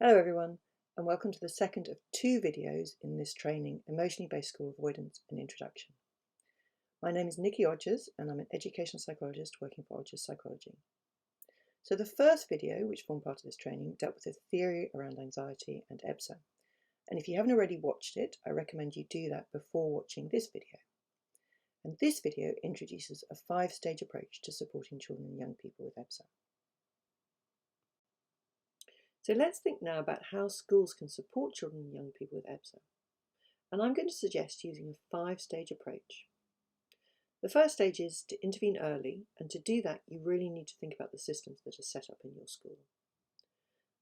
Hello everyone, and welcome to the second of two videos in this training, Emotionally Based School Avoidance and Introduction. My name is Nicky Odgers, and I'm an educational psychologist working for Odgers Psychology. So the first video, which formed part of this training, dealt with the theory around anxiety and EBSA. And if you haven't already watched it, I recommend you do that before watching this video. And this video introduces a 5-stage approach to supporting children and young people with EBSA. So let's think now about how schools can support children and young people with EBSA. And I'm going to suggest using a 5-stage approach. The first stage is to intervene early, and to do that you really need to think about the systems that are set up in your school.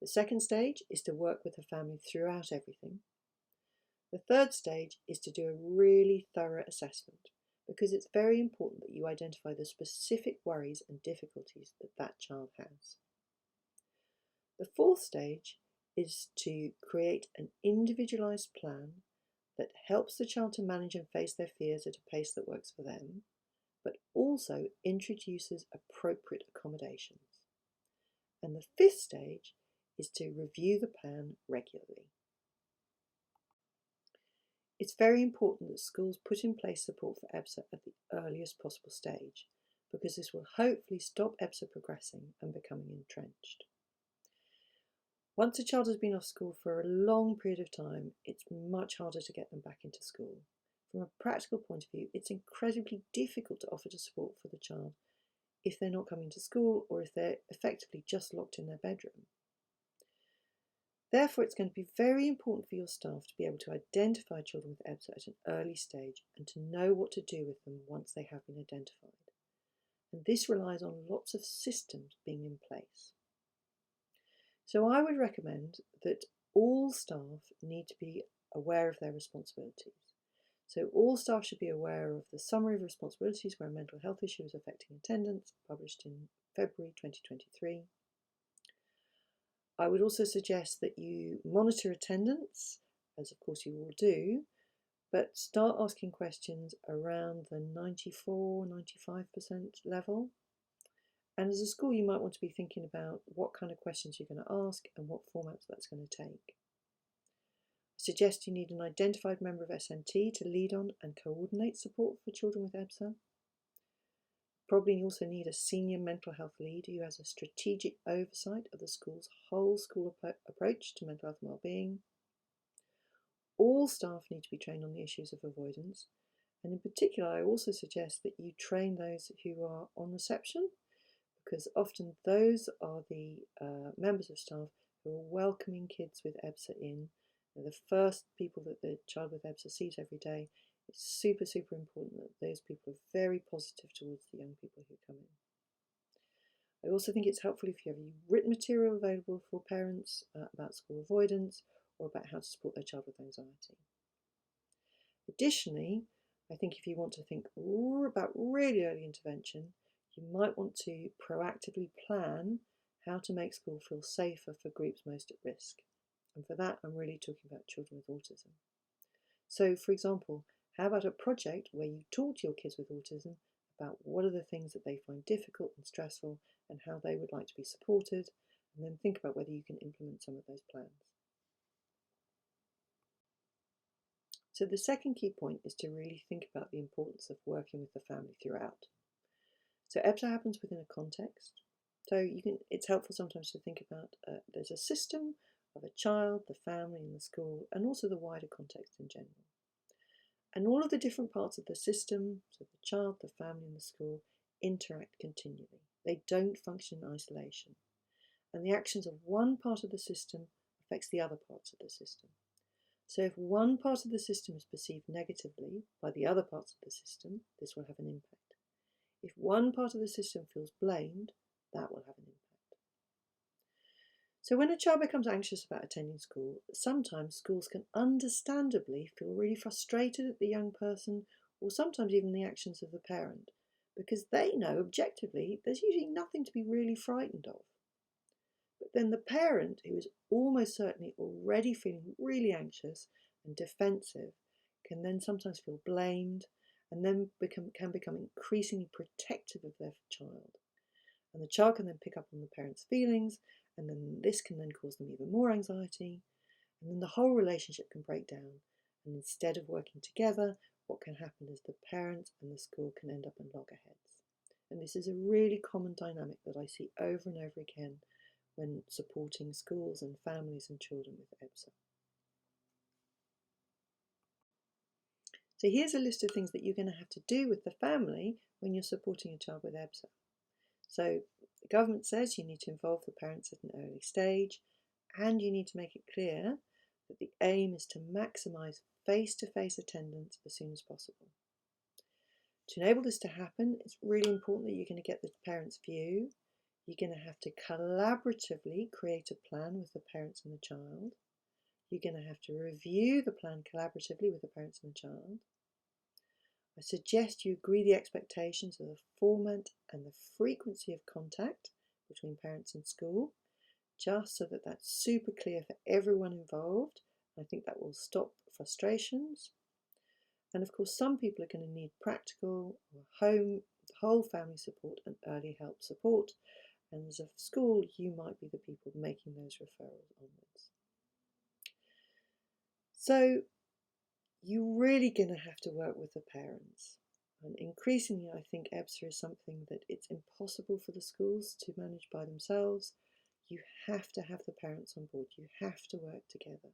The second stage is to work with the family throughout everything. The third stage is to do a really thorough assessment, because it's very important that you identify the specific worries and difficulties that that child has. The fourth stage is to create an individualised plan that helps the child to manage and face their fears at a pace that works for them, but also introduces appropriate accommodations. And the fifth stage is to review the plan regularly. It's very important that schools put in place support for EBSA at the earliest possible stage, because this will hopefully stop EBSA progressing and becoming entrenched. Once a child has been off school for a long period of time, it's much harder to get them back into school. From a practical point of view, it's incredibly difficult to offer support for the child if they're not coming to school or if they're effectively just locked in their bedroom. Therefore, it's going to be very important for your staff to be able to identify children with EBSA at an early stage and to know what to do with them once they have been identified. And this relies on lots of systems being in place. So I would recommend that all staff need to be aware of their responsibilities. So all staff should be aware of the summary of responsibilities where mental health issues affecting attendance, published in February 2023. I would also suggest that you monitor attendance, as of course you will do, but start asking questions around the 94–95% level. And as a school, you might want to be thinking about what kind of questions you're going to ask and what formats that's going to take. I suggest you need an identified member of SNT to lead on and coordinate support for children with EBSA. Probably you also need a senior mental health lead who has a strategic oversight of the school's whole school approach to mental health and wellbeing. All staff need to be trained on the issues of avoidance. And in particular, I also suggest that you train those who are on reception, because often those are the members of staff who are welcoming kids with EBSA in. They're the first people that the child with EBSA sees every day. It's super, super important that those people are very positive towards the young people who come in. I also think it's helpful if you have written material available for parents about school avoidance or about how to support their child with anxiety. Additionally, I think if you want to think about really early intervention, you might want to proactively plan how to make school feel safer for groups most at risk. And for that, I'm really talking about children with autism. So, for example, how about a project where you talk to your kids with autism about what are the things that they find difficult and stressful and how they would like to be supported, and then think about whether you can implement some of those plans. So the second key point is to really think about the importance of working with the family throughout. So EBSA happens within a context. So it's helpful sometimes to think about there's a system of a child, the family and the school, and also the wider context in general. And all of the different parts of the system, so the child, the family and the school, interact continually. They don't function in isolation. And the actions of one part of the system affects the other parts of the system. So if one part of the system is perceived negatively by the other parts of the system, this will have an impact. If one part of the system feels blamed, that will have an impact. So when a child becomes anxious about attending school, sometimes schools can understandably feel really frustrated at the young person, or sometimes even the actions of the parent, because they know objectively there's usually nothing to be really frightened of. But then the parent, who is almost certainly already feeling really anxious and defensive, can then sometimes feel blamed and then can become increasingly protective of their child. And the child can then pick up on the parent's feelings and then this can then cause them even more anxiety, and then the whole relationship can break down. And instead of working together, what can happen is the parents and the school can end up in loggerheads. And this is a really common dynamic that I see over and over again when supporting schools and families and children with EBSA. So here's a list of things that you're going to have to do with the family when you're supporting a child with EBSA. So the government says you need to involve the parents at an early stage, and you need to make it clear that the aim is to maximise face-to-face attendance as soon as possible. To enable this to happen, it's really important that you're going to get the parents' view. You're going to have to collaboratively create a plan with the parents and the child. You're going to have to review the plan collaboratively with the parents and the child. I suggest you agree the expectations of the format and the frequency of contact between parents and school, just so that that's super clear for everyone involved. I think that will stop frustrations. And of course, some people are going to need practical or whole family support and early help support. And as a school, you might be the people making those referrals onwards. So you're really going to have to work with the parents. And increasingly, I think EBSA is something that it's impossible for the schools to manage by themselves. You have to have the parents on board. You have to work together.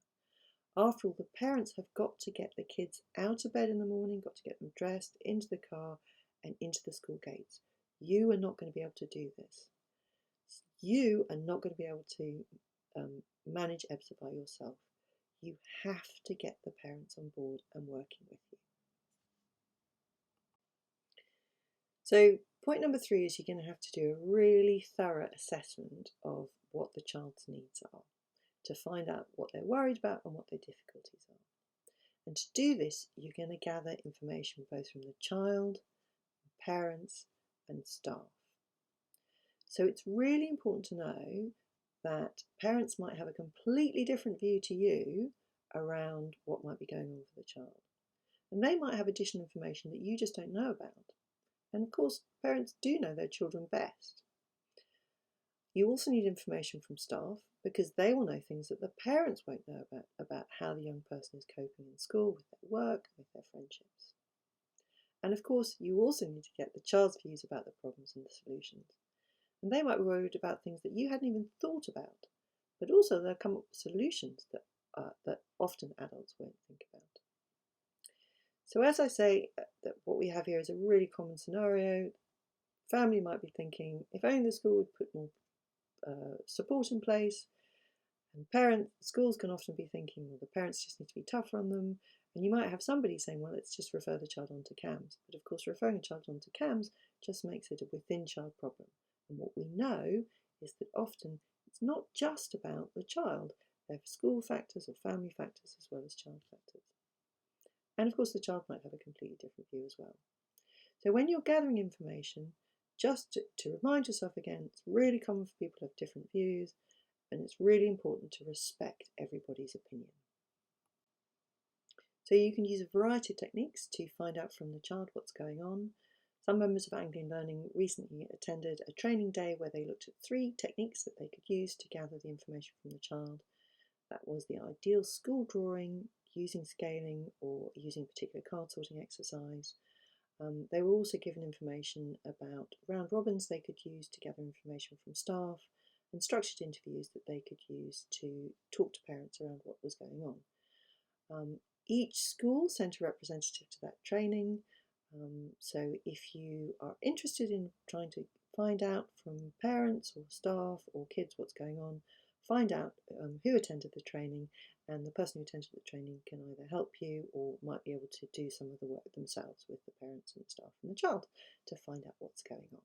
After all, the parents have got to get the kids out of bed in the morning, got to get them dressed, into the car and into the school gates. You are not going to be able to do this. You are not going to be able to manage EBSA by yourself. You have to get the parents on board and working with you. So point number 3 is you're going to have to do a really thorough assessment of what the child's needs are, to find out what they're worried about and what their difficulties are. And to do this, you're going to gather information both from the child, parents and staff. So it's really important to know that parents might have a completely different view to you around what might be going on for the child. And they might have additional information that you just don't know about. And of course, parents do know their children best. You also need information from staff because they will know things that the parents won't know about how the young person is coping in school, with their work, with their friendships. And of course, you also need to get the child's views about the problems and the solutions. And they might be worried about things that you hadn't even thought about, but also they'll come up with solutions that often adults won't think about. So as I say, that what we have here is a really common scenario. Family might be thinking, if only the school would put more support in place, and schools can often be thinking, well, the parents just need to be tougher on them, and you might have somebody saying, well, let's just refer the child on to CAMHS. But of course, referring a child on to CAMHS just makes it a within-child problem. And what we know is that often it's not just about the child. There are school factors or family factors as well as child factors. And of course, the child might have a completely different view as well. So when you're gathering information, just to remind yourself again, it's really common for people to have different views, and it's really important to respect everybody's opinion. So you can use a variety of techniques to find out from the child what's going on. Some members of Anglian Learning recently attended a training day where they looked at 3 techniques that they could use to gather the information from the child. That was the ideal school drawing, using scaling, or using a particular card sorting exercise. They were also given information about round robins they could use to gather information from staff, and structured interviews that they could use to talk to parents around what was going on. Each school sent a representative to that training, so if you are interested in trying to find out from parents or staff or kids what's going on, find out who attended the training, and the person who attended the training can either help you or might be able to do some of the work themselves with the parents and the staff and the child to find out what's going on.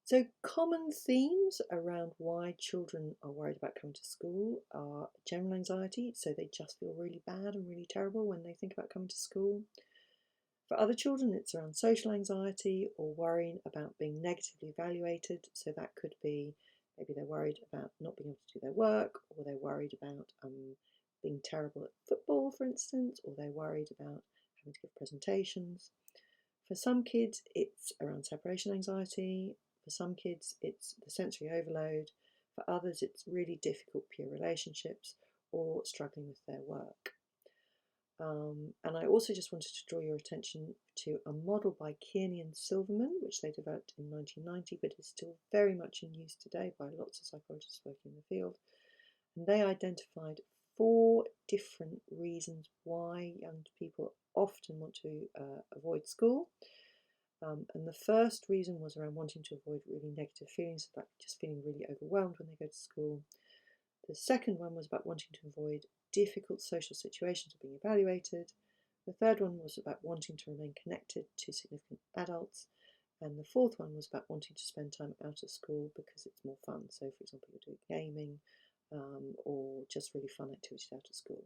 So common themes around why children are worried about coming to school are general anxiety, so they just feel really bad and really terrible when they think about coming to school. For other children, it's around social anxiety or worrying about being negatively evaluated, so that could be maybe they're worried about not being able to do their work, or they're worried about being terrible at football, for instance, or they're worried about having to give presentations. For some kids, it's around separation anxiety. For some kids, it's the sensory overload. For others, it's really difficult peer relationships or struggling with their work. And I also just wanted to draw your attention to a model by Kearney and Silverman, which they developed in 1990, but is still very much in use today by lots of psychologists working in the field. And they identified 4 different reasons why young people often want to avoid school. And the first reason was around wanting to avoid really negative feelings, like just feeling really overwhelmed when they go to school. The second one was about wanting to avoid difficult social situations or being evaluated. The third one was about wanting to remain connected to significant adults. And the fourth one was about wanting to spend time out of school because it's more fun. So, for example, you're doing gaming or just really fun activities out of school.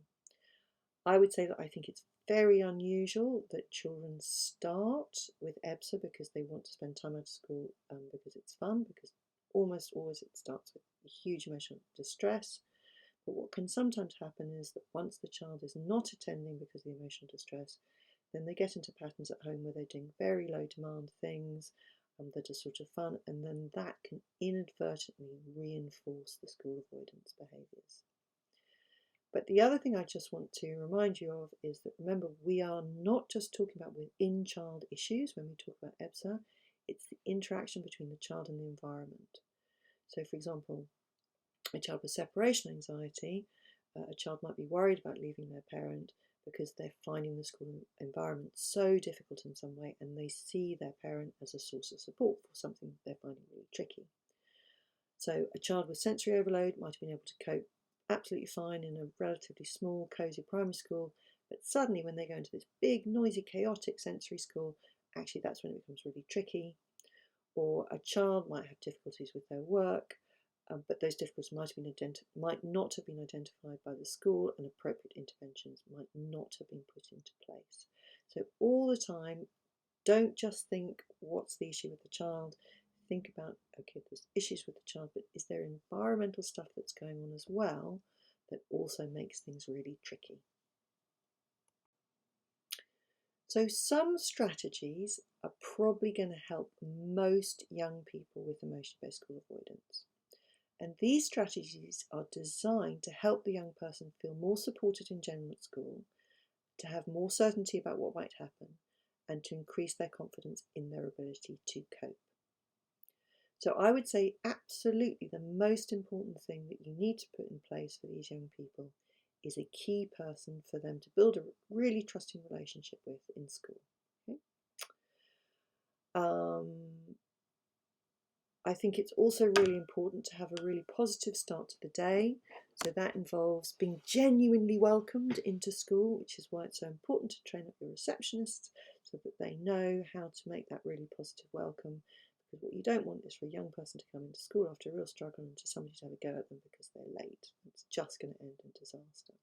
I would say that I think it's very unusual that children start with EBSA because they want to spend time out of school because it's fun, because almost always it starts with huge emotional distress. But what can sometimes happen is that once the child is not attending because of the emotional distress, then they get into patterns at home where they're doing very low demand things that are sort of fun, and then that can inadvertently reinforce the school avoidance behaviours. But the other thing I just want to remind you of is that, remember, we are not just talking about within child issues when we talk about EBSA, it's the interaction between the child and the environment. So, for example, a child with separation anxiety, a child might be worried about leaving their parent because they're finding the school environment so difficult in some way, and they see their parent as a source of support for something they're finding really tricky. So a child with sensory overload might have been able to cope absolutely fine in a relatively small, cosy primary school, but suddenly when they go into this big, noisy, chaotic sensory school, actually that's when it becomes really tricky. Or a child might have difficulties with their work, but those difficulties might not have been identified by the school, and appropriate interventions might not have been put into place. So all the time, don't just think, what's the issue with the child? Think about, okay, there's issues with the child, but is there environmental stuff that's going on as well that also makes things really tricky? So some strategies are probably going to help most young people with emotion-based school avoidance. And these strategies are designed to help the young person feel more supported in general at school, to have more certainty about what might happen, and to increase their confidence in their ability to cope. So I would say absolutely the most important thing that you need to put in place for these young people is a key person for them to build a really trusting relationship with in school. Okay? I think it's also really important to have a really positive start to the day. So that involves being genuinely welcomed into school, which is why it's so important to train up your receptionists so that they know how to make that really positive welcome. Because what you don't want is for a young person to come into school after a real struggle and to somebody to have a go at them because they're late. It's just going to end in disaster.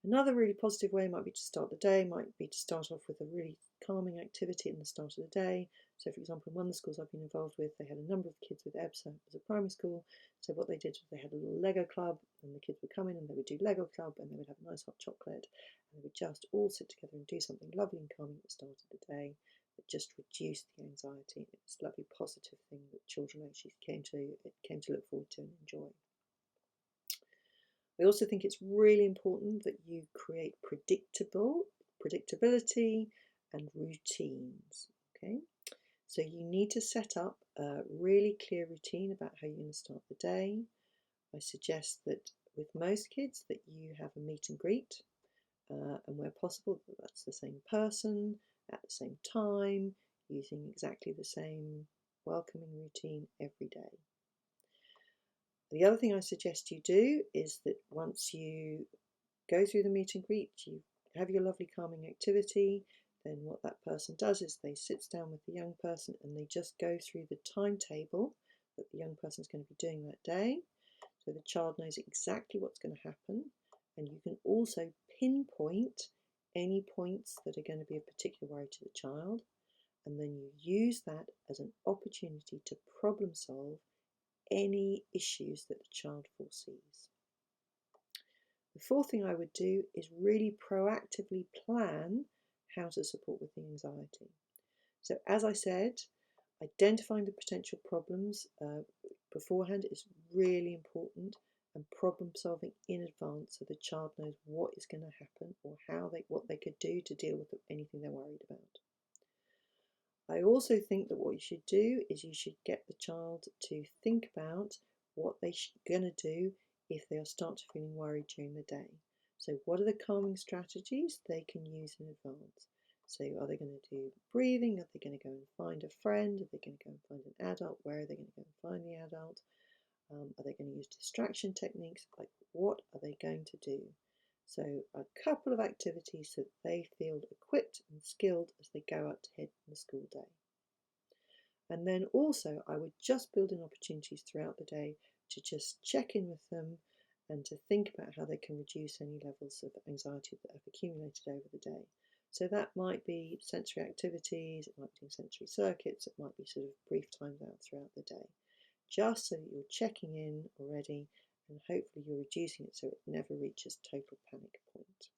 Another really positive way might be to start the day, might be to start off with a really calming activity at the start of the day. So, for example, in one of the schools I've been involved with, they had a number of kids with EBSA as a primary school. So what they did was they had a little Lego club, and the kids would come in and they would do Lego club, and they would have a nice hot chocolate, and they would just all sit together and do something lovely and calming at the start of the day that just reduced the anxiety. It was a lovely positive thing that children actually came to look forward to and enjoy. I also think it's really important that you create predictability and routines. Okay, so you need to set up a really clear routine about how you're going to start the day. I suggest that with most kids that you have a meet and greet, and where possible that's the same person at the same time, using exactly the same welcoming routine every day. The other thing I suggest you do is that once you go through the meet and greet, you have your lovely calming activity, then what that person does is they sits down with the young person and they just go through the timetable that the young person is going to be doing that day. So the child knows exactly what's going to happen, and you can also pinpoint any points that are going to be of particular worry to the child, and then you use that as an opportunity to problem solve any issues that the child foresees. The fourth thing I would do is really proactively plan how to support with the anxiety. So as I said, Identifying the potential problems beforehand is really important, and problem solving in advance so the child knows what is going to happen or what they could do to deal with anything they're worried about. I also think that what you should do is you should get the child to think about what they're going to do if they start feeling worried during the day. So what are the calming strategies they can use in advance? So are they going to do breathing? Are they going to go and find a friend? Are they going to go and find an adult? Where are they going to go and find the adult? Are they going to use distraction techniques? Like, what are they going to do? So a couple of activities so that they feel equipped and skilled as they go out to head in the school day. And then also I would just build in opportunities throughout the day to just check in with them and to think about how they can reduce any levels of anxiety that have accumulated over the day. So that might be sensory activities, it might be sensory circuits, it might be sort of brief times out throughout the day, just so that you're checking in already and hopefully you're reducing it so it never reaches total panic point.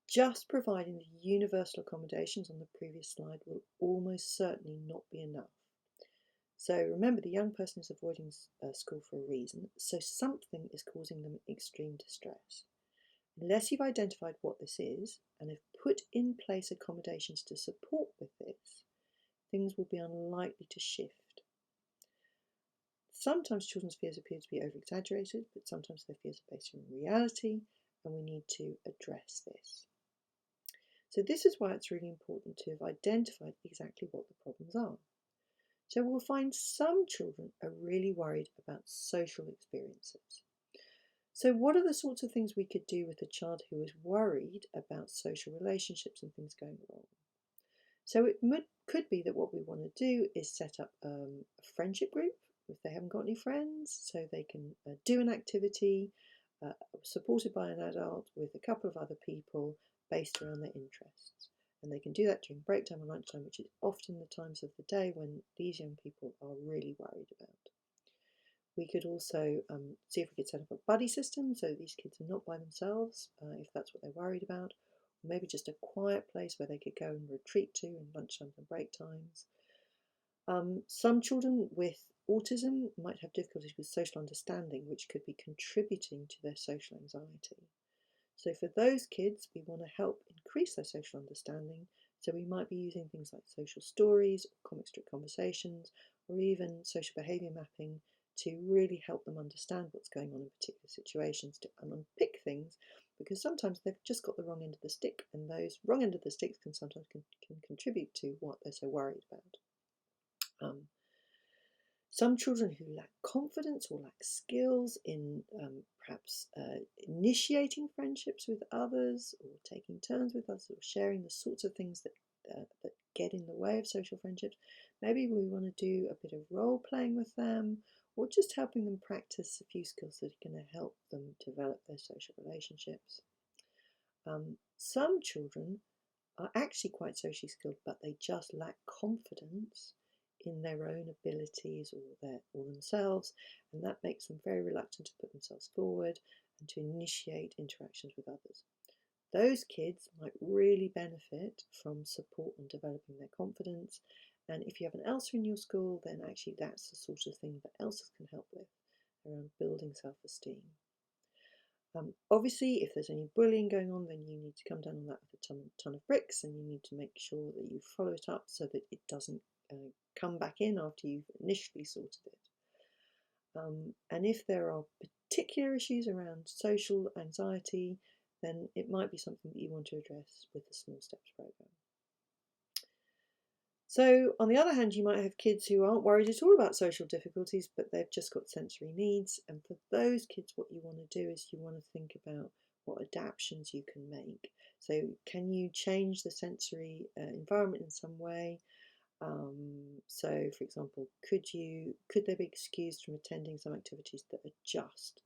Just providing the universal accommodations on the previous slide will almost certainly not be enough. So remember, the young person is avoiding school for a reason, so something is causing them extreme distress. Unless you've identified what this is and have put in place accommodations to support with this, things will be unlikely to shift. Sometimes children's fears appear to be over-exaggerated, but sometimes their fears are based on reality, and we need to address this. So this is why it's really important to have identified exactly what the problems are. So we'll find some children are really worried about social experiences. So what are the sorts of things we could do with a child who is worried about social relationships and things going wrong? So it could be that what we want to do is set up a friendship group if they haven't got any friends, so they can do an activity supported by an adult with a couple of other people based around their interests. And they can do that during break time and lunchtime, which is often the times of the day when these young people are really worried about. We could also see if we could set up a buddy system so these kids are not by themselves, if that's what they're worried about. Or maybe just a quiet place where they could go and retreat to in lunchtimes and break times. Some children with autism might have difficulties with social understanding, which could be contributing to their social anxiety. So for those kids, we want to help increase their social understanding. So we might be using things like social stories, or comic strip conversations, or even social behaviour mapping to really help them understand what's going on in particular situations and unpick things, because sometimes they've just got the wrong end of the stick, and those wrong end of the sticks can sometimes can contribute to what they're so worried about. Some children who lack confidence or lack skills in perhaps initiating friendships with others or taking turns with others or sharing the sorts of things that get in the way of social friendships. Maybe we want to do a bit of role playing with them or just helping them practice a few skills that are going to help them develop their social relationships. Some children are actually quite socially skilled, but they just lack confidence in their own abilities or themselves, and that makes them very reluctant to put themselves forward and to initiate interactions with others. Those kids might really benefit from support on developing their confidence, and if you have an ELSA in your school, then actually that's the sort of thing that ELSA can help with around building self-esteem. Obviously, if there's any bullying going on, then you need to come down on that with a ton of bricks, and you need to make sure that you follow it up so that it doesn't come back in after you've initially sorted it. And if there are particular issues around social anxiety, then it might be something that you want to address with the Small Steps program. So on the other hand, you might have kids who aren't worried at all about social difficulties, but they've just got sensory needs. And for those kids, what you want to do is you want to think about what adaptations you can make. So can you change the sensory environment in some way? So for example, could they be excused from attending some activities that are just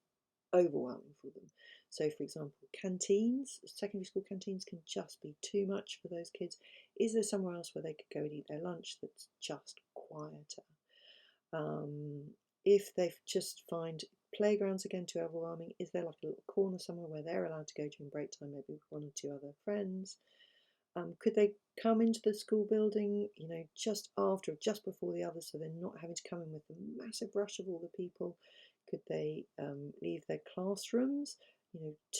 overwhelming for them? So for example, canteens, secondary school canteens can just be too much for those kids. Is there somewhere else where they could go and eat their lunch that's just quieter? If they just find playgrounds again too overwhelming, is there like a little corner somewhere where they're allowed to go during break time, maybe with one or two other friends? Could they come into the school building, just after or just before the others, so they're not having to come in with the massive rush of all the people? Could they leave their classrooms,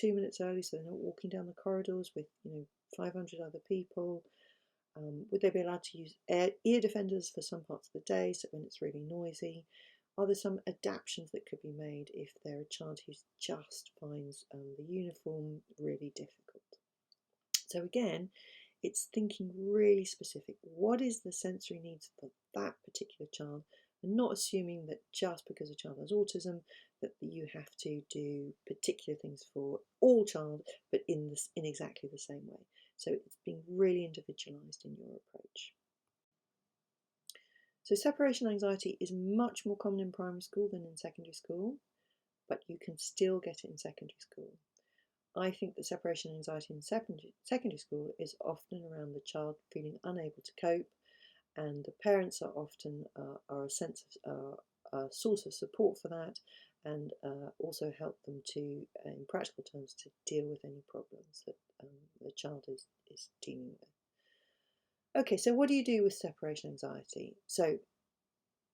2 minutes early, so they're not walking down the corridors with, 500 other people? Would they be allowed to use ear defenders for some parts of the day, so when it's really noisy? Are there some adaptations that could be made if they're a child who just finds the uniform really difficult? So again, it's thinking really specific. What is the sensory needs for that particular child? And not assuming that just because a child has autism that you have to do particular things for all child, but in exactly the same way. So it's being really individualised in your approach. So separation anxiety is much more common in primary school than in secondary school, but you can still get it in secondary school. I think that separation anxiety in secondary school is often around the child feeling unable to cope, and the parents are often are a source of support for that, and also help them to, in practical terms, to deal with any problems that the child is dealing with. Okay, so what do you do with separation anxiety? So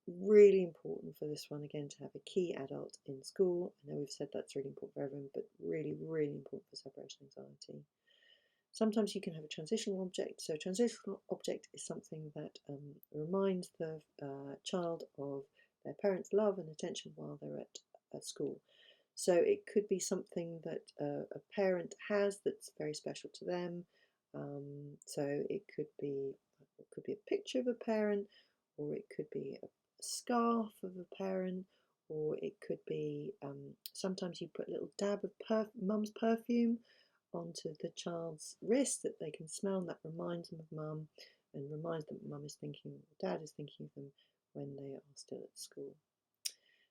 really important for this one, again, to have a key adult in school. I know we've said that's really important for everyone, but really, really important for separation anxiety. Sometimes you can have a transitional object. So a transitional object is something that reminds the child of their parents' love and attention while they're at school. So it could be something that a parent has that's very special to them. So it could be a picture of a parent, or it could be a scarf of a parent, or it could be sometimes you put a little dab of mum's perfume onto the child's wrist that they can smell, and that reminds them of mum and reminds them that mum is thinking, dad is thinking of them when they are still at school.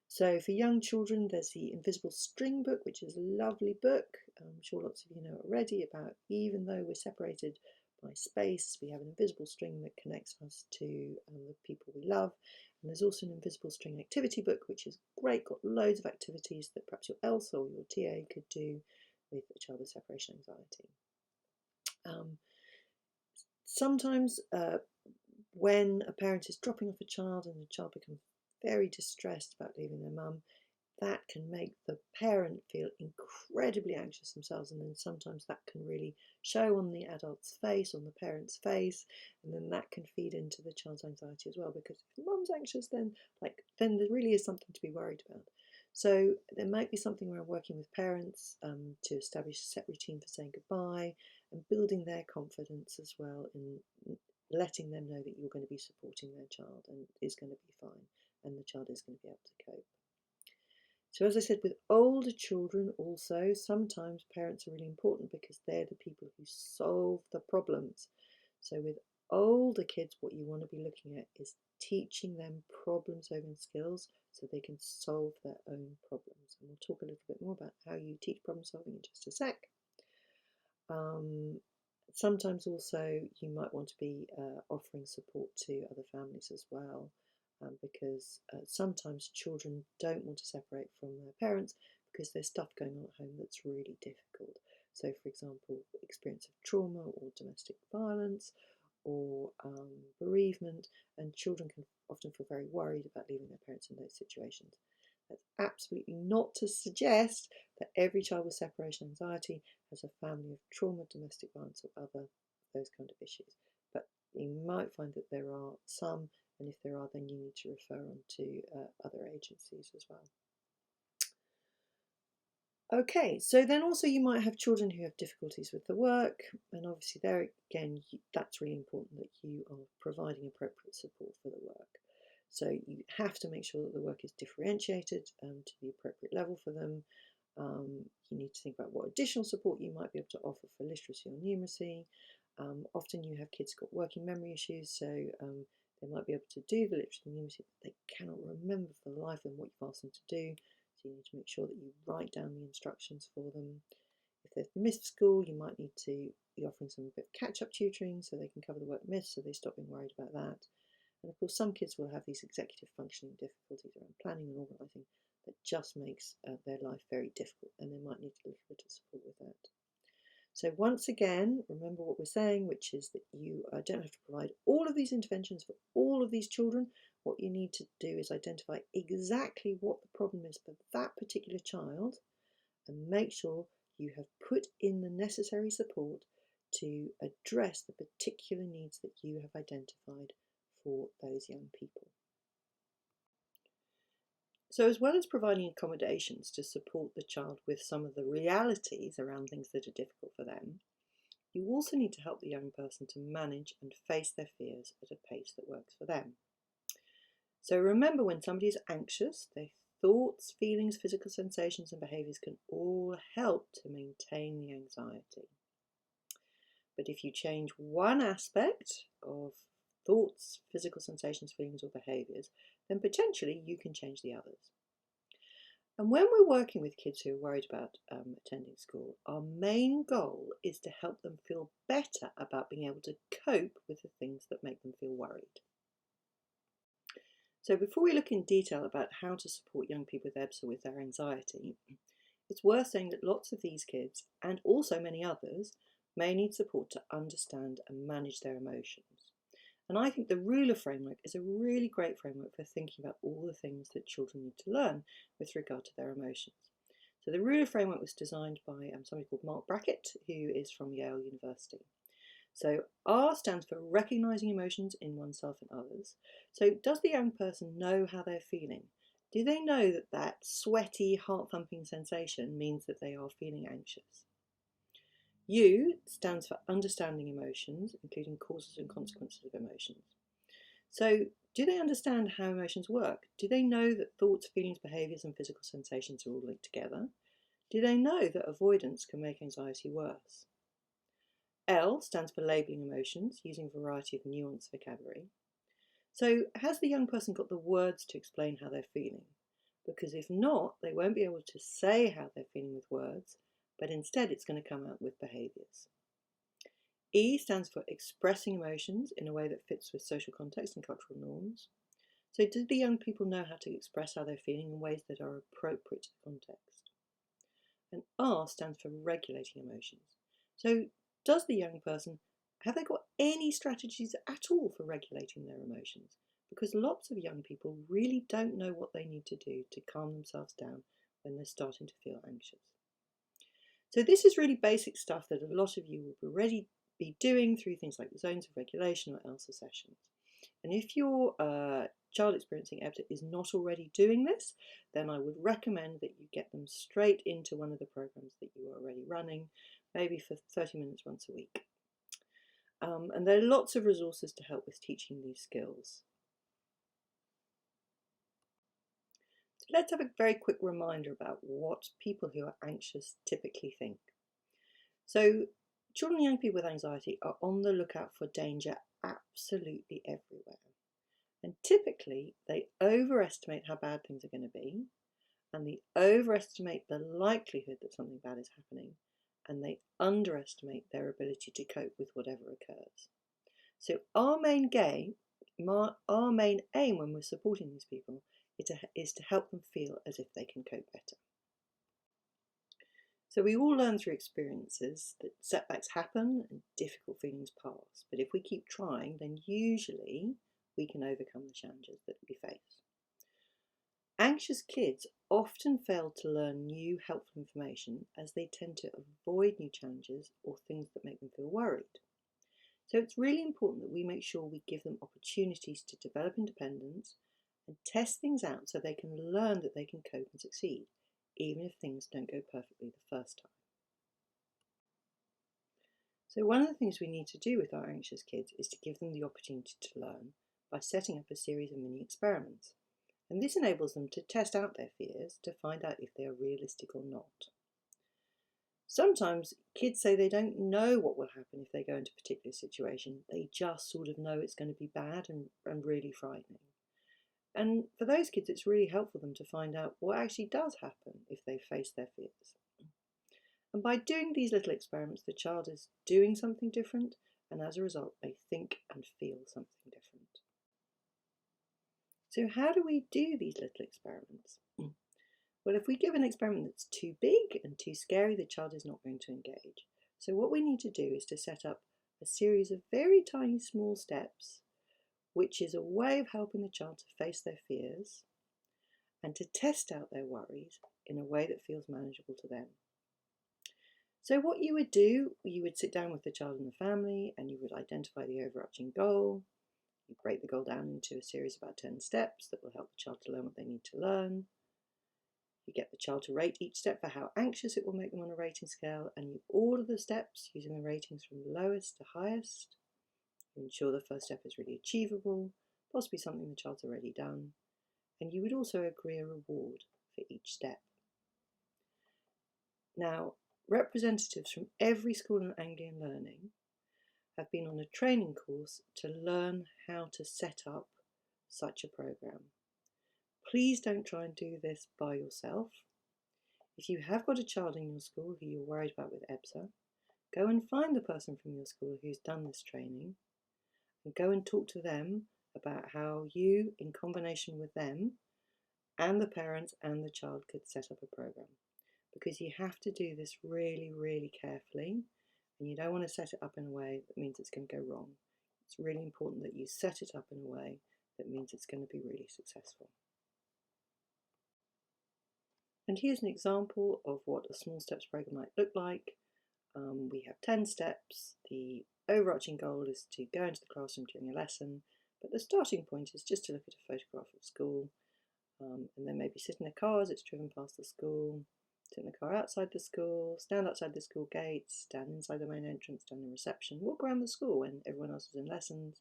So for young children, there's the Invisible String book, which is a lovely book. I'm sure lots of you know already about, even though we're separated by space, we have an invisible string that connects us to the people we love. And there's also an invisible string activity book, which is great, got loads of activities that perhaps your ELSA or your TA could do with a child with separation anxiety. Sometimes when a parent is dropping off a child and the child becomes very distressed about leaving their mum, that can make the parent feel incredibly anxious themselves, and then sometimes that can really show on the adult's face, on the parent's face, and then that can feed into the child's anxiety as well, because if mum's anxious, then there really is something to be worried about. So there might be something where I'm working with parents to establish a set routine for saying goodbye and building their confidence as well, in letting them know that you're going to be supporting their child and is going to be fine, and the child is going to be able to cope. So as I said, with older children also, sometimes parents are really important because they're the people who solve the problems. So with older kids, what you want to be looking at is teaching them problem-solving skills so they can solve their own problems. And we'll talk a little bit more about how you teach problem-solving in just a sec. Sometimes also you might want to be offering support to other families as well, because sometimes children don't want to separate from their parents because there's stuff going on at home that's really difficult. So for example, experience of trauma or domestic violence or bereavement, and children can often feel very worried about leaving their parents in those situations. That's absolutely not to suggest that every child with separation anxiety has a family of trauma, domestic violence, or other those kind of issues. But you might find that there are some, and if there are, then you need to refer on to other agencies as well. Okay, so then also you might have children who have difficulties with the work, and obviously there again, that's really important that you are providing appropriate support for the work. So you have to make sure that the work is differentiated to the appropriate level for them. You need to think about what additional support you might be able to offer for literacy or numeracy. Often you have kids who've got working memory issues, so they might be able to do the literacy and numeracy, but they cannot remember for the life of them what you've asked them to do. So you need to make sure that you write down the instructions for them. If they've missed school, you might need to be offering some bit of catch-up tutoring so they can cover the work missed, so they stop being worried about that. And of course, some kids will have these executive functioning difficulties around planning and organising that just makes their life very difficult, and they might need a little bit of support with that. So once again, remember what we're saying, which is that you don't have to provide all of these interventions for all of these children. What you need to do is identify exactly what the problem is for that particular child and make sure you have put in the necessary support to address the particular needs that you have identified for those young people. So as well as providing accommodations to support the child with some of the realities around things that are difficult for them, you also need to help the young person to manage and face their fears at a pace that works for them. So remember, when somebody is anxious, their thoughts, feelings, physical sensations and behaviours can all help to maintain the anxiety. But if you change one aspect of thoughts, physical sensations, feelings or behaviours, then potentially you can change the others. And when we're working with kids who are worried about attending school, our main goal is to help them feel better about being able to cope with the things that make them feel worried. So before we look in detail about how to support young people with EBSA with their anxiety, it's worth saying that lots of these kids, and also many others, may need support to understand and manage their emotions. And I think the ruler framework is a really great framework for thinking about all the things that children need to learn with regard to their emotions. So the ruler framework was designed by somebody called Mark Brackett, who is from Yale University. So R stands for recognising emotions in oneself and others. So does the young person know how they're feeling? Do they know that that sweaty, heart-thumping sensation means that they are feeling anxious? U stands for understanding emotions, including causes and consequences of emotions. So do they understand how emotions work? Do they know that thoughts, feelings, behaviours and physical sensations are all linked together? Do they know that avoidance can make anxiety worse? L stands for labelling emotions, using a variety of nuanced vocabulary. So has the young person got the words to explain how they're feeling? Because if not, they won't be able to say how they're feeling with words, but instead it's going to come out with behaviours. E stands for expressing emotions in a way that fits with social context and cultural norms. So do the young people know how to express how they're feeling in ways that are appropriate to the context? And R stands for regulating emotions. So does the young person, have they got any strategies at all for regulating their emotions? Because lots of young people really don't know what they need to do to calm themselves down when they're starting to feel anxious. So this is really basic stuff that a lot of you will already be doing through things like zones of regulation or ELSA sessions. And if your child experiencing EBSA is not already doing this, then I would recommend that you get them straight into one of the programs that you are already running, maybe for 30 minutes once a week. And there are lots of resources to help with teaching these skills. So let's have a very quick reminder about what people who are anxious typically think. So children and young people with anxiety are on the lookout for danger absolutely everywhere. And typically they overestimate how bad things are going to be, and they overestimate the likelihood that something bad is happening, and they underestimate their ability to cope with whatever occurs. So our main aim when we're supporting these people is to help them feel as if they can cope better. So we all learn through experiences that setbacks happen and difficult feelings pass, but if we keep trying, then usually we can overcome the challenges that we face. Anxious kids often fail to learn new helpful information as they tend to avoid new challenges or things that make them feel worried. So it's really important that we make sure we give them opportunities to develop independence and test things out so they can learn that they can cope and succeed, even if things don't go perfectly the first time. So one of the things we need to do with our anxious kids is to give them the opportunity to learn by setting up a series of mini experiments. And this enables them to test out their fears to find out if they are realistic or not. Sometimes kids say they don't know what will happen if they go into a particular situation. They just sort of know it's going to be bad and really frightening. And for those kids, it's really helpful for them to find out what actually does happen if they face their fears. And by doing these little experiments, the child is doing something different, and as a result, they think and feel something different. So how do we do these little experiments? Well, if we give an experiment that's too big and too scary, the child is not going to engage. So what we need to do is to set up a series of very tiny small steps, which is a way of helping the child to face their fears and to test out their worries in a way that feels manageable to them. So what you would do, you would sit down with the child and the family and you would identify the overarching goal. You break the goal down into a series of about 10 steps that will help the child to learn what they need to learn. You get the child to rate each step for how anxious it will make them on a rating scale, and you order the steps using the ratings from lowest to highest. You ensure the first step is really achievable, possibly something the child's already done, and you would also agree a reward for each step. Now, representatives from every school in Anglian Learning have been on a training course to learn how to set up such a programme. Please don't try and do this by yourself. If you have got a child in your school who you're worried about with EBSA, go and find the person from your school who's done this training and go and talk to them about how you, in combination with them and the parents and the child, could set up a programme. Because you have to do this really, really carefully, and you don't want to set it up in a way that means it's going to go wrong. It's really important that you set it up in a way that means it's going to be really successful. And here's an example of what a small steps program might look like. We have 10 steps. The overarching goal is to go into the classroom during a lesson, but the starting point is just to look at a photograph of school, and then maybe sit in a car as it's driven past the school, sit in the car outside the school, stand outside the school gates, stand inside the main entrance, stand in reception, walk around the school when everyone else is in lessons,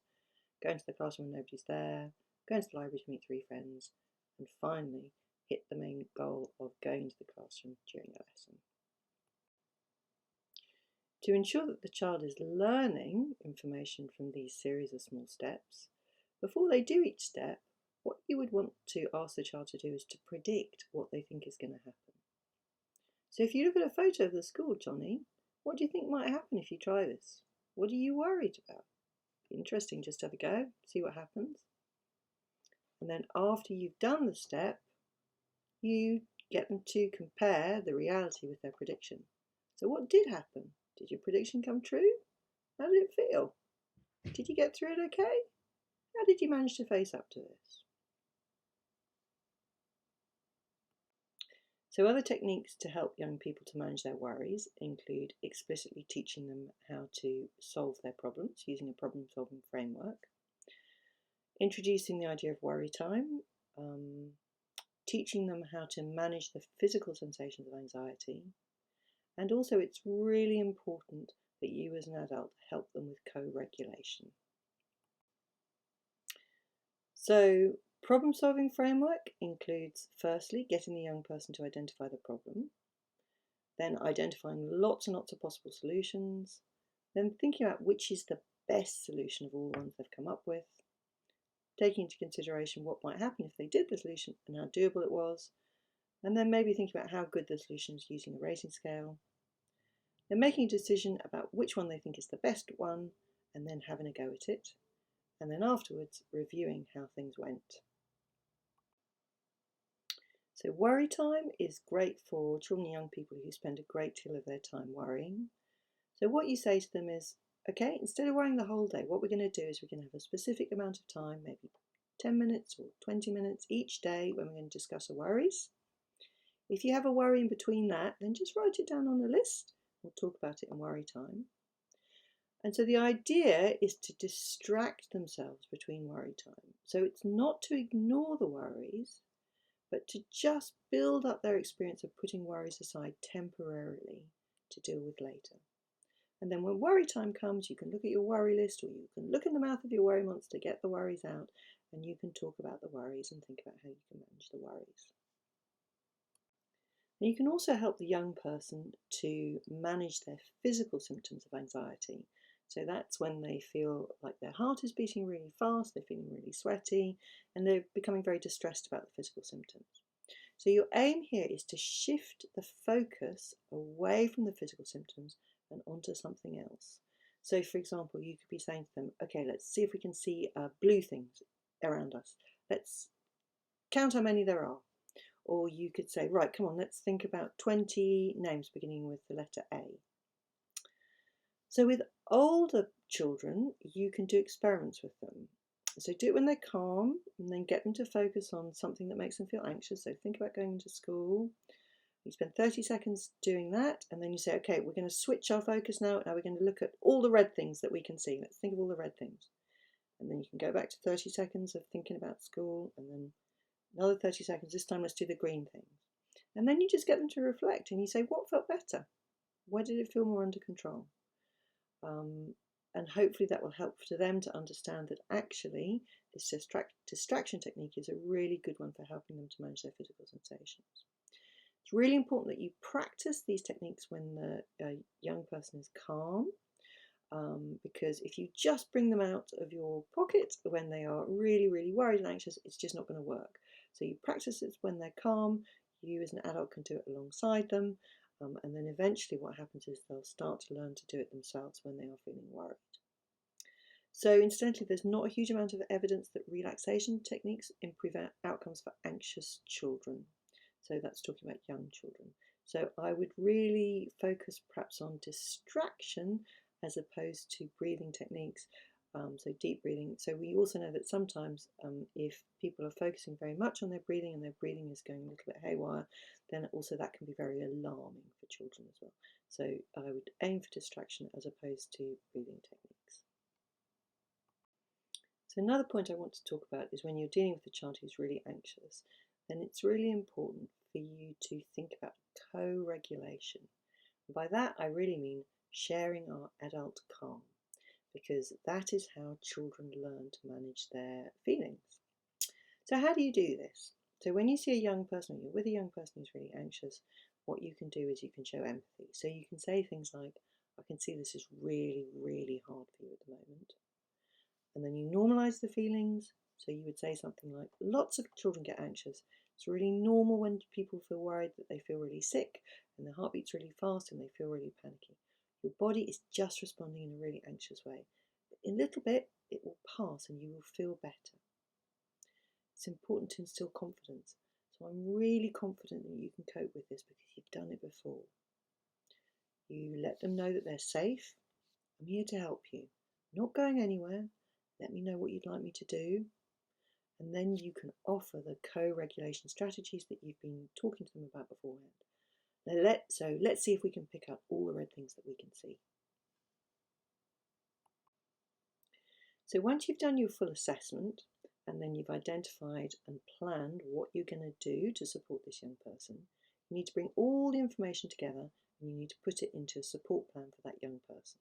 go into the classroom when nobody's there, go into the library to meet 3 friends, and finally hit the main goal of going into the classroom during a lesson. To ensure that the child is learning information from these series of small steps, before they do each step, what you would want to ask the child to do is to predict what they think is going to happen. So if you look at a photo of the school, Johnny, what do you think might happen if you try this? What are you worried about? Interesting, just have a go, see what happens. And then after you've done the step, you get them to compare the reality with their prediction. So what did happen? Did your prediction come true? How did it feel? Did you get through it okay? How did you manage to face up to this? So other techniques to help young people to manage their worries include explicitly teaching them how to solve their problems using a problem-solving framework, introducing the idea of worry time, teaching them how to manage the physical sensations of anxiety, and also it's really important that you as an adult help them with co-regulation. So problem-solving framework includes firstly getting the young person to identify the problem, then identifying lots and lots of possible solutions, then thinking about which is the best solution of all the ones they've come up with, taking into consideration what might happen if they did the solution and how doable it was, and then maybe thinking about how good the solution is using a rating scale, then making a decision about which one they think is the best one and then having a go at it, and then afterwards reviewing how things went. So worry time is great for children and young people who spend a great deal of their time worrying. So what you say to them is, okay, instead of worrying the whole day, what we're going to do is we're going to have a specific amount of time, maybe 10 minutes or 20 minutes each day when we're going to discuss our worries. If you have a worry in between that, then just write it down on a list. We'll talk about it in worry time. And so the idea is to distract themselves between worry time. So it's not to ignore the worries, but to just build up their experience of putting worries aside temporarily to deal with later. And then when worry time comes, you can look at your worry list, or you can look in the mouth of your worry monster, get the worries out, and you can talk about the worries and think about how you can manage the worries. And you can also help the young person to manage their physical symptoms of anxiety. So that's when they feel like their heart is beating really fast, they're feeling really sweaty, and they're becoming very distressed about the physical symptoms. So your aim here is to shift the focus away from the physical symptoms and onto something else. So for example, you could be saying to them, okay, let's see if we can see blue things around us. Let's count how many there are. Or you could say, right, come on, let's think about 20 names beginning with the letter A. So with older children, you can do experiments with them. So do it when they're calm, and then get them to focus on something that makes them feel anxious. So think about going to school. You spend 30 seconds doing that, and then you say, okay, we're going to switch our focus now. Now we're going to look at all the red things that we can see. Let's think of all the red things. And then you can go back to 30 seconds of thinking about school, and then another 30 seconds. This time let's do the green things. And then you just get them to reflect, and you say, what felt better? Where did it feel more under control? And hopefully that will help to them to understand that actually this distraction technique is a really good one for helping them to manage their physical sensations. It's really important that you practice these techniques when the young person is calm, because if you just bring them out of your pocket when they are really, really worried and anxious, it's just not going to work. So you practice it when they're calm. You as an adult can do it alongside them. And then eventually what happens is they'll start to learn to do it themselves when they are feeling worried. So incidentally, there's not a huge amount of evidence that relaxation techniques improve outcomes for anxious children. So that's talking about young children. So I would really focus perhaps on distraction as opposed to breathing techniques. So deep breathing. So we also know that sometimes if people are focusing very much on their breathing and their breathing is going a little bit haywire, then also that can be very alarming for children as well. So I would aim for distraction as opposed to breathing techniques. So another point I want to talk about is when you're dealing with a child who's really anxious, then it's really important for you to think about co-regulation. By that I really mean sharing our adult calm, because that is how children learn to manage their feelings. So how do you do this? So when you see a young person, or you're with a young person who's really anxious, what you can do is you can show empathy. So you can say things like, I can see this is really, really hard for you at the moment. And then you normalise the feelings. So you would say something like, lots of children get anxious. It's really normal when people feel worried that they feel really sick and their heart beats really fast and they feel really panicky. Your body is just responding in a really anxious way. In a little bit, it will pass and you will feel better. It's important to instill confidence. So I'm really confident that you can cope with this because you've done it before. You let them know that they're safe. I'm here to help you. I'm not going anywhere. Let me know what you'd like me to do. And then you can offer the co-regulation strategies that you've been talking to them about beforehand. So let's see if we can pick up all the red things that we can see. So once you've done your full assessment and then you've identified and planned what you're going to do to support this young person, you need to bring all the information together and you need to put it into a support plan for that young person.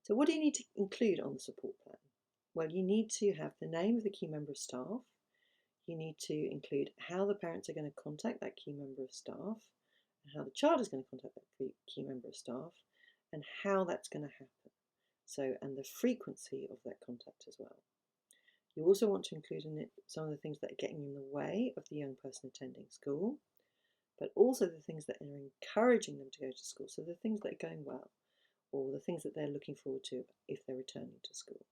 So what do you need to include on the support plan? Well, you need to have the name of the key member of staff. You need to include how the parents are going to contact that key member of staff, and how the child is going to contact that key member of staff, and how that's going to happen. So, and the frequency of that contact as well. You also want to include in it some of the things that are getting in the way of the young person attending school, but also the things that are encouraging them to go to school. So the things that are going well, or the things that they're looking forward to if they're returning to school.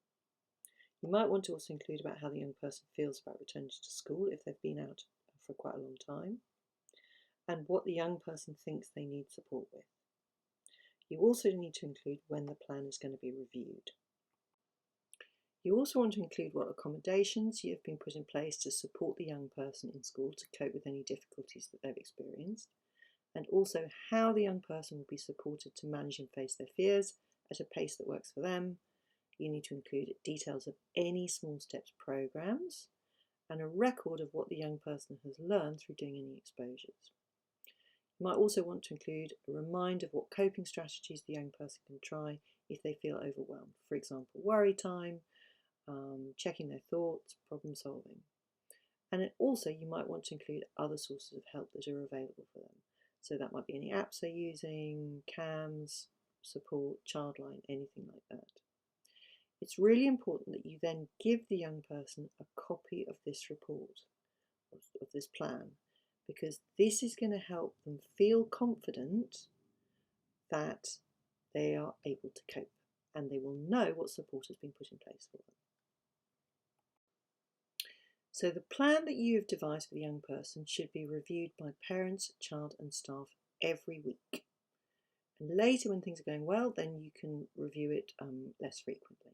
You might want to also include about how the young person feels about returning to school if they've been out for quite a long time, and what the young person thinks they need support with. You also need to include when the plan is going to be reviewed. You also want to include what accommodations you have been put in place to support the young person in school to cope with any difficulties that they've experienced, and also how the young person will be supported to manage and face their fears at a pace that works for them. You need to include details of any small steps programs and a record of what the young person has learned through doing any exposures. You might also want to include a reminder of what coping strategies the young person can try if they feel overwhelmed. For example, worry time, checking their thoughts, problem solving. And also you might want to include other sources of help that are available for them. So that might be any apps they're using, CAMS, support, Childline, anything like that. It's really important that you then give the young person a copy of this report, of this plan, because this is going to help them feel confident that they are able to cope and they will know what support has been put in place for them. So the plan that you have devised for the young person should be reviewed by parents, child and staff every week. And later, when things are going well, then you can review it less frequently.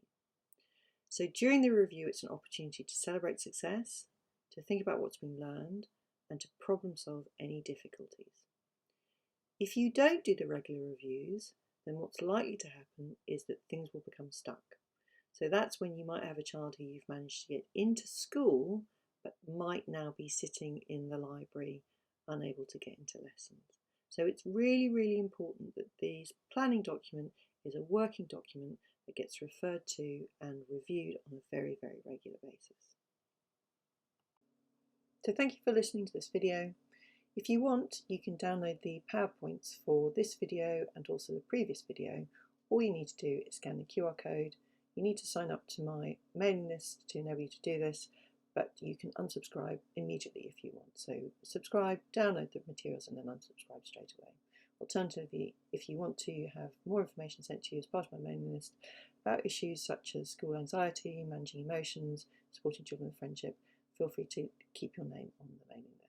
So during the review, it's an opportunity to celebrate success, to think about what's been learned, and to problem solve any difficulties. If you don't do the regular reviews, then what's likely to happen is that things will become stuck. So that's when you might have a child who you've managed to get into school, but might now be sitting in the library, unable to get into lessons. So it's really, really important that this planning document is a working document that gets referred to and reviewed on a very, very regular basis. So thank you for listening to this video. If you want, you can download the PowerPoints for this video and also the previous video. All you need to do is scan the QR code. You need to sign up to my mailing list to enable you to do this, but you can unsubscribe immediately if you want. So subscribe, download the materials, and then unsubscribe straight away. Alternatively, if you want to have more information sent to you as part of my mailing list about issues such as school anxiety, managing emotions, supporting children with friendship, feel free to keep your name on the mailing list.